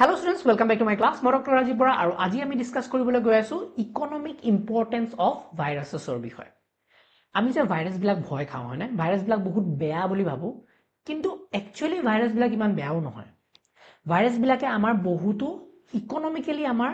Hello students, welcome back to my class. মই doctor Rajiv Bora আৰু আজি আমি ডিসকাস কৰিবলৈ গৈ আছো ইকোনমিক ইম্পৰ্টেন্স অফ ভাইৰাছৰ বিষয়ে। আমি যে ভাইৰাছ বিলাক ভয় খাওঁ হয়নে? ভাইৰাছ বিলাক বহুত বেয়া বুলি ভাবো, কিন্তু একচুয়ালি ভাইৰাছ বিলাক ইমান বেয়াও নহয়। ভাইৰাছ বিলাকে আমাৰ বহুতো ইকোনমিক্যালি আমাৰ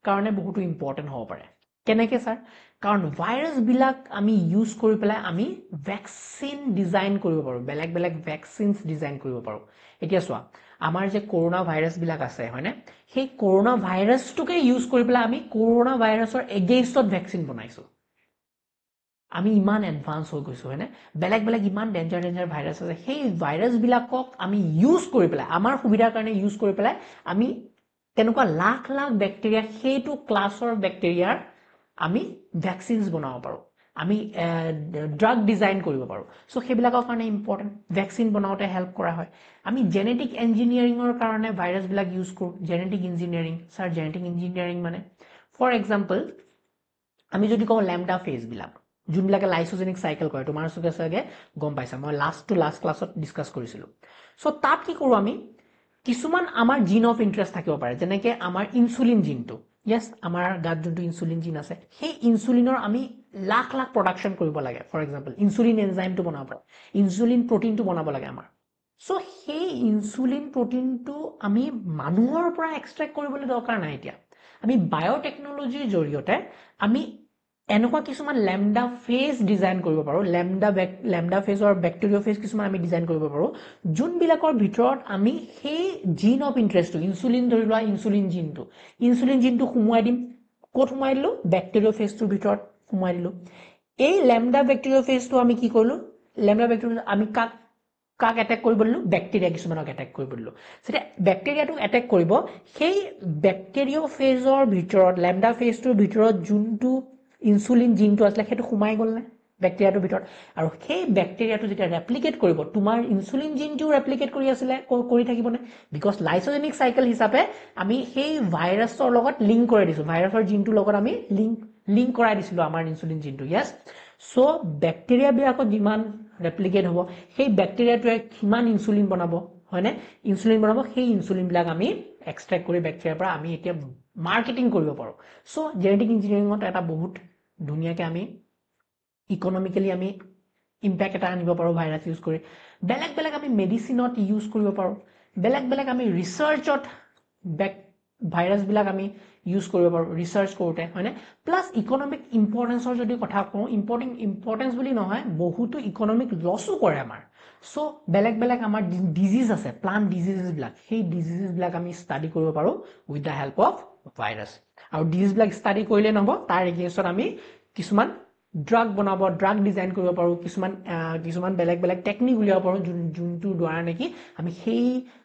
কাৰণে বহুতো ইম্পৰ্টেন্ট হ'ব পাৰে। কেনেকৈ স্যাৰ? কাৰণ ভাইৰাছ বিলাক আমি ইউজ কৰি পেলাই আমি ভ্যাকচিন ডিজাইন কৰিব পাৰো, বেলেগ বেলেগ ভ্যাকচিনছ ডিজাইন কৰিব পাৰো। এতিয়া চোৱা, আমাৰ যে কৰোনা ভাইৰাছ বিলাক আছে হয়নে, সেই কৰোনা ভাইৰাছটোকে ইউজ কৰি পেলাই আমি কৰোনা ভাইৰাছৰ এগেইনষ্টত ভ্যাকচিন বনাইছো। আমি ইমান এডভান্স হৈ গৈছো হয়নে, বেলেগ বেলেগ ইমান ডেঞ্জাৰ ভাইৰাছ আছে, সেই ভাইৰাছ বিলাকক আমি ইউজ কৰি পেলাই আমাৰ সুবিধাৰ কাৰণে ইউজ কৰি পেলাই আমি তেনেকুৱা লাখ লাখ বেক্টেৰিয়া, সেইটো ক্লাছৰ বেক্টেৰিয়াৰ আমি ভ্যাকচিনছ বনাব পাৰো, আমি ড্ৰাগ ডিজাইন কৰিব পাৰো। সো সেইবিলাকৰ কাৰণে ইম্পৰ্টেন্ট, ভ্যাকচিন বনাওতে হেল্প কৰা হয়। আমি জেনেটিক ইঞ্জিনিয়াৰিঙৰ কাৰণে ভাইৰাছ বিলাক ইউজ কৰো। Genetic engineering, sir genetic engineering মানে ফৰ এক্সাম্পল আমি যদি কওঁ ল্যাম্ডা ফেজ বিলাক, যোনবিলাকে লাইসোজেনিক সাইকেল কৰে, তোমাৰ চাগে গম পাইছা, মই লাষ্ট ক্লাছত ডিসকাস কৰিছিলো। সো তাত কি কৰো, আমি কিছুমান আমাৰ জিন অফ ইন্টাৰেষ্ট থাকিব পাৰে, যেনেকে আমাৰ ইনসুলিন জিনটো। ইয়েস, আমাৰ গাত যোনটো ইনসুলিন জিন আছে, সেই ইনসুলিনৰ আমি লাখ লাখ প্ৰডাকশন কৰিব লাগে। ফৰ এক্সাম্পল ইনসুলিন এনজাইমটো বনাব পাৰে, ইনসুলিন প্ৰটিনটো বনাব লাগে আমাৰ। সো সেই ইনসুলিন প্ৰটিনটো আমি মানুহৰ পৰা এক্সট্ৰেক্ট কৰিবলৈ দৰকাৰ নাই। এতিয়া আমি বায়োটেকনলজিৰ জৰিয়তে আমি এনেকুৱা কিছুমান ল্যাম্ডা ফেজ ডিজাইন কৰিব পাৰো, ল্যাম্ডা ফেজৰ বেক্টেৰিয়োফেজ কিছুমান আমি ডিজাইন কৰিব পাৰো, যোনবিলাকৰ ভিতৰত আমি সেই জিন অফ ইন্টাৰেষ্টটো, ইনসুলিন ধৰি লোৱা ইনসুলিন জিনটো সোমোৱাই দিম। ক'ত সোমাই দিলো? বেক্টেৰিয়োফেজটোৰ ভিতৰত সোমাই দিলো। এই ল্যাম্ডা বেক্টেৰিয়োফেজটো আমি কি কৰিলো, ল্যাম্ডা বেক্টেৰিয়া আমি কাক এটেক কৰিব দিলো? বেক্টেৰিয়া কিছুমানক এটেক কৰিব দিলো। যেতিয়া বেক্টেৰিয়াটো এটেক কৰিব, সেই বেক্টেৰিয়োফেজৰ ভিতৰত, ল্যাম্ডা ফেজটোৰ ভিতৰত যোনটো ইনসুলিন জিনটো আছিলে সেইটো সোমাই গ'ল নে বেক্টেৰিয়াটোৰ ভিতৰত? আৰু সেই বেক্টেৰিয়াটো যেতিয়া ৰেপ্লিকেট কৰিব, তোমাৰ ইনসুলিন জিনটোও ৰেপ্লিকেট কৰি থাকিবনে? বিকজ লাইসোজেনিক সাইকেল হিচাপে আমি সেই ভাইৰাছৰ লগত লিংক কৰি দিছো, ভাইৰাছৰ জিনটোৰ লগত আমি লিংক কৰাই দিছিলো আমাৰ ইনসুলিন জিনটো। ইয়েস, সো বেক্টেৰিয়া বিলাকত যিমান ৰেপ্লিকেট হ'ব, সেই বেক্টেৰিয়াটোৱে কিমান ইনসুলিন বনাব হয়নে, ইনসুলিন বনাব, সেই ইনসুলিন বিলাক আমি এক্সট্ৰেক্ট কৰি বেক্টেৰিয়াৰ পৰা আমি এতিয়া মাৰ্কেটিং কৰিব পাৰো। সো জেনেটিক ইঞ্জিনিয়াৰিঙত এটা বহুত ধুনীয়াকে আমি ইকোনমিক্যালি আমি ইম্প্যাক্ট এটা আনিব পাৰো ভাইৰাছ ইউজ কৰি। বেলেগ বেলেগ আমি মেডিচিনত ইউজ কৰিব পাৰো, বেলেগ বেলেগ আমি ৰিসাৰ্চত ভাইৰাছ বিলাক আমি ইউজ কৰিব পাৰো ৰিসাৰ্চ কৰোতে হয়নে। প্লাস ইকোনমিক ইম্পৰ্টেন্সৰ যদি কথা কওঁ, ইম্পৰ্টেন্স বুলি নহয়, বহুতো ইকোনমিক লসও কৰে আমাৰ। সো বেলেগ বেলেগ আমাৰ ডিজিজ আছে, প্লান্ট ডিজিজেস বিলাক, সেই ডিজিজেস বিলাক আমি ষ্টাডি কৰিব পাৰো with the help of virus. আৰু ডিজিজ বিলাক ষ্টাডি কৰিলে নহব, তাৰ এগেইনষ্টত আমি কিছুমান ড্ৰাগ বনাব, ড্ৰাগ ডিজাইন কৰিব পাৰো, কিছুমান বেলেগ বেলেগ টেকনিক উলিয়াব পাৰো, যোনটোৰ দ্বাৰা নেকি আমি সেই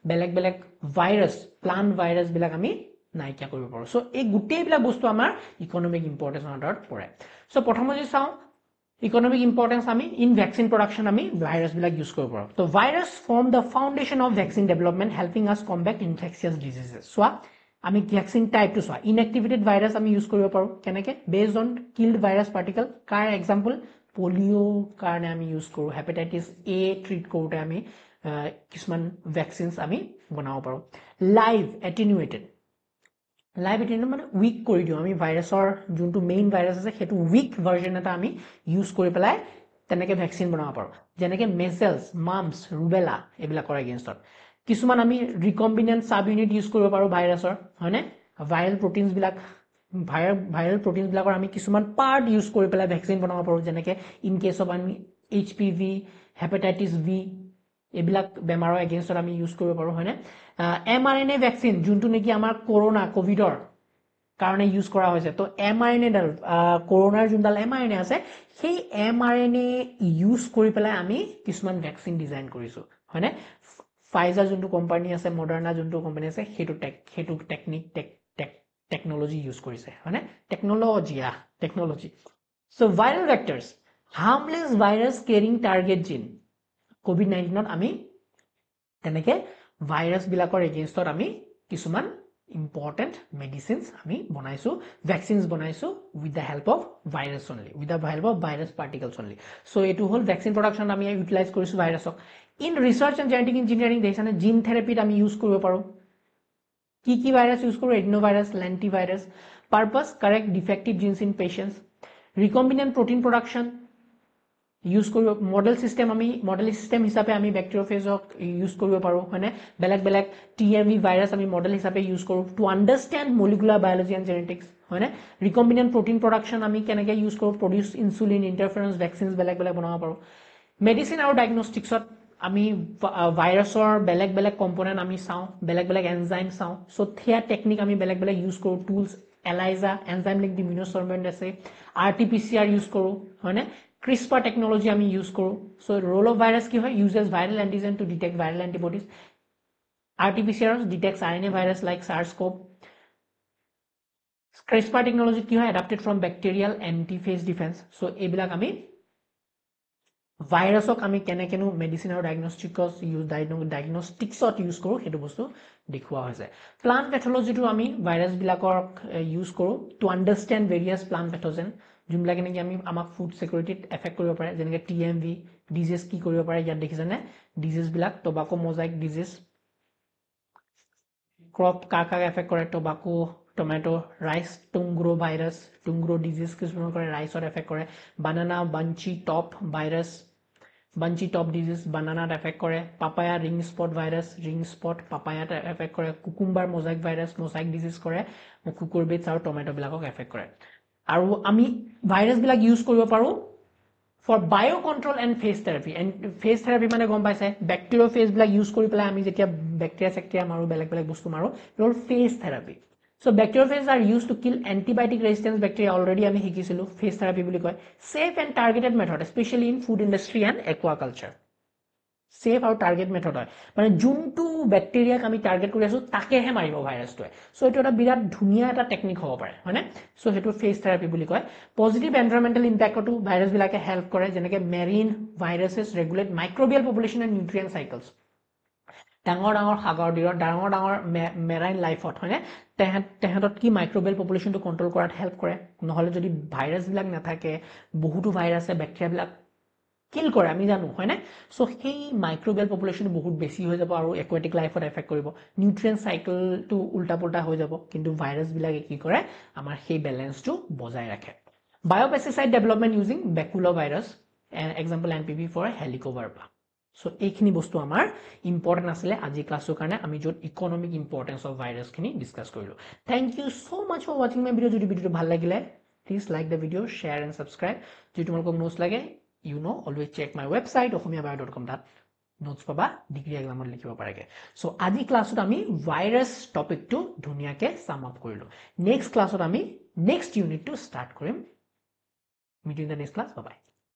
বেলেগ বেলেগ ভাইৰাছ, প্লান্ট ভাইৰাছ বিলাক আমি নাইকিয়া কৰিব পাৰো। সো এই গোটেইবিলাক বস্তু আমাৰ ইকোনমিক ইম্পৰ্টেন্সৰ আন্ডাৰত পৰে। সো প্ৰথম যদি চাওঁ ইকোনমিক ইম্পৰ্টেন্স, আমি ইন ভ্যাকচিন প্ৰডাকশন আমি ভাইৰাছ বিলাক ইউজ কৰিব পাৰো। তো virus form the foundation of vaccine development, helping আছ কম্বেট ইনফেকচিয়াছ ডিজিজেস। চোৱা, আমি ভ্যাকচিন টাইপটো চোৱা, ইনএক্টিভেটেড ভাইৰাছ আমি ইউজ কৰিব পাৰো। কেনেকে? Based on killed virus particle. কাৰ এক্সাম্পল? পলিঅ'ৰ কাৰণে আমি ইউজ কৰো, হেপাটাইটিছ এ ট্ৰিট কৰোতে আমি কিছুমান ভ্যাকচিনছ আমি বনাব পাৰো। লাইভ এটেনুৱেটেড মানে উইক কৰি দিওঁ আমি, ভাইৰাছৰ যোনটো মেইন ভাইৰাছ আছে সেইটো উইক ভাৰ্জন এটা আমি ইউজ কৰি পেলাই তেনেকে ভ্যাকচিন বনাব পাৰো, যেনেকে মেজেলছ, মাম্পছ, ৰুবেলা এইবিলাকৰ এগেইনষ্টত। কিছুমান আমি ৰিকম্বিনেন্ট সাব ইউনিট ইউজ কৰিব পাৰো ভাইৰাছৰ হয়নে, ভাইৰেল প্ৰটিনছ বিলাকৰ আমি কিছুমান পাৰ্ট ইউজ কৰি পেলাই ভ্যাকচিন বনাব পাৰো, যেনেকে ইন কেছ অফ আমি HPV, হেপাটাইটিছ ভি এইবিলাক বেমাৰৰ এগেইনষ্টত আমি ইউজ কৰিব পাৰো হয়নে। mRNA ভ্যাকচিন, যোনটো নেকি আমাৰ কৰোনা কোভিডৰ কাৰণে ইউজ কৰা হৈছে। তো mRNA ডাল, কৰোনাৰ যোনডাল mRNA আছে, সেই mRNA ইউজ কৰি পেলাই আমি কিছুমান ভ্যাকচিন ডিজাইন কৰিছো হয়নে। ফাইজাৰ যোনটো কোম্পানী আছে, মডাৰ্না যোনটো কোম্পানী আছে, সেইটো টেকনলজি ইউজ কৰিছে হয়নে, technology. So viral vectors, harmless virus carrying target gene. কোভিড-19ত আমি তেনেকে ভাইৰাছ বিলাকৰ এগেইনষ্টত আমি কিছুমান ইম্পৰ্টেন্ট মেডিচিনছ আমি বনাইছো, ভ্যাকচিনছ বনাইছো with the help of virus only, with the help of virus particles only. So এইটো হ'ল ভ্যাকচিন প্ৰডাকশন আমি ইউটিলাইজ কৰিছো ভাইৰাছক। In research and genetic engineering দেখিছানে, জিন থেৰাপিত আমি ইউজ কৰিব পাৰো। কি ভাইৰাছ ইউজ কৰোঁ adenovirus lentivirus purpose correct defective genes in patients recombinant protein production use কৰিব মডেল চিষ্টেম হিচাপে আমি বেক্টেৰিঅফেজক ইউজ কৰিব পাৰোঁ হয়নে বেলেগ TMV ভাইৰাছ আমি মডেল হিচাপে ইউজ কৰোঁ to understand molecular biology and genetics হয়নে ৰিকম্বিনেণ্ট প্ৰটিন প্ৰডাকশ্যন আমি কেনেকৈ ইউজ কৰোঁ প্ৰডিউচ ইনচুলিন ইণ্টাৰফেৰেঞ্চ ভেকচিনছ বেলেগ বনাব পাৰোঁ মেডিচিন আৰু ডায়েগনষ্টিক্সত আমি ভাইৰাছৰ বেলেগ কম্পনেণ্ট আমি চাওঁ বেলেগ এনজাইম চাওঁ চ' সেয়া টেকনিক আমি বেলেগ ইউজ কৰোঁ টুলছ এলাইজা এনজাইম লিংকড ইমিউনোছাৰ্ভেণ্ট আছে RT-PCR ইউজ কৰোঁ হয়নে CRISPR টেকনলজি আমি ইউজ কৰোঁ চ' ৰোল অফ ভাইৰাছ কি হয় uses viral antigen to detect viral antibodies RT-PCR detects RNA virus like SARS-CoV CRISPR technology কি হয় adapted from bacterial antiphage defence so' এইবিলাক আমি ভাইৰাছক আমি কেনেকেনো মেডিচিন আৰু ডায়েগনষ্টিক্সত ইউজ কৰোঁ সেইটো বস্তু দেখুওৱা হৈছে প্লান্ট পেথলজিটো আমি ভাইৰাছবিলাকক ইউজ কৰোঁ to understand various plant pathogen যোনবিলাক নেকি আমি আমাক ফুড ছিকিউৰিটিত এফেক্ট কৰিব পাৰে যেনেকৈ TMV ডিজিজ কি কৰিব পাৰে ইয়াত দেখিছেনে ডিজিজবিলাক টবাকো মজাইক ডিজিজ ক্ৰপ কাক এফেক্ট কৰে tobacco tomato rice tungro virus tungro disease কিছুমান কৰে ৰাইচত এফেক্ট কৰে banana bunchy top virus bunchy top disease বানানাত এফেক্ট কৰে papaya ring spot virus ring spot পাপায়াত এফেক্ট কৰে cucumber mosaic virus mosaic disease কৰে কুকুৰ বিটছ আৰু টমেটোবিলাকক এফেক্ট কৰে আৰু আমি ভাইৰাছবিলাক ইউজ কৰিব পাৰোঁ ফৰ বায়' কণ্ট্ৰল এণ্ড ফেজ থেৰাপি মানে গম পাইছে বেক্টেৰিঅ'ফেজবিলাক ইউজ কৰি পেলাই আমি যেতিয়া বেক্টেৰিয়া মাৰোঁ বেলেগ বস্তু মাৰোঁ এইটো হ'ল phage therapy so' bacteriophage are use to kill antibiotic resistance bacteria already আমি শিকিছিলোঁ ফেজ থেৰাপি বুলি কয় safe and targeted method specially in food industry and aquaculture safe আৰু টাৰ্গেট মেথড হয় মানে যোনটো বেক্টেৰিয়াক আমি টাৰ্গেট কৰি আছোঁ তাকেহে মাৰিব ভাইৰাছটোৱে চ' এইটো এটা বিৰাট ধুনীয়া এটা টেকনিক হ'ব পাৰে হয়নে চ' সেইটো ফেজ থেৰাপি বুলি কয় পজিটিভ এনভাইৰমেণ্টেল ইম্পেক্টতো ভাইৰাছবিলাকে হেল্প কৰে যেনেকৈ marine viruses regulate microbial population and nutrient cycles ডাঙৰ সাগৰ দিৰত ডাঙৰ মেৰাইন লাইফত হয়নে তেহেঁতত কি মাইক্ৰবিয়েল পপুলেশ্যনটো কণ্ট্ৰল কৰাত হেল্প কৰে নহ'লে যদি ভাইৰাছবিলাক নাথাকে বহুতো ভাইৰাছে বেক্টেৰিয়াবিলাক কিল কৰে আমি জানো হয়নে চ' সেই মাইক্ৰবিয়েল পপুলেশ্যনটো বহুত বেছি হৈ যাব আৰু একুৱেটিক লাইফত এফেক্ট কৰিব নিউট্ৰিয়েণ্ট চাইকেলটো উল্টা পুল্টা হৈ যাব কিন্তু ভাইৰাছবিলাকে কি কৰে আমাৰ সেই বেলেঞ্চটো বজাই ৰাখে biopesticide development using baculovirus example NPV for Helicoverpa so' এইখিনি বস্তু আমাৰ ইম্পৰ্টেণ্ট আছিলে আজি ক্লাছৰ কাৰণে আমি য'ত ইকনমিক ইম্পৰ্টেঞ্চ অফ ভাইৰাছখিনি ডিছকাছ কৰিলোঁ thank you so' much for ৱাচিং মাই ভিডিঅ' যদি ভিডিঅ'টো ভাল লাগিলে please like the video' share and subscribe যদি তোমালোকক নোটছ লাগে always check my website ohomiyabio.com তাত নোটছ পাবা ডিগ্ৰী এক্সামত লিখিব পাৰেগে চ' আজি ক্লাছত আমি ভাইৰাছ টপিকটো ধুনীয়াকৈ চাম আপ কৰিলোঁ নেক্সট ক্লাছত আমি নেক্সট ইউনিটটো ষ্টাৰ্ট কৰিম meet in the next class by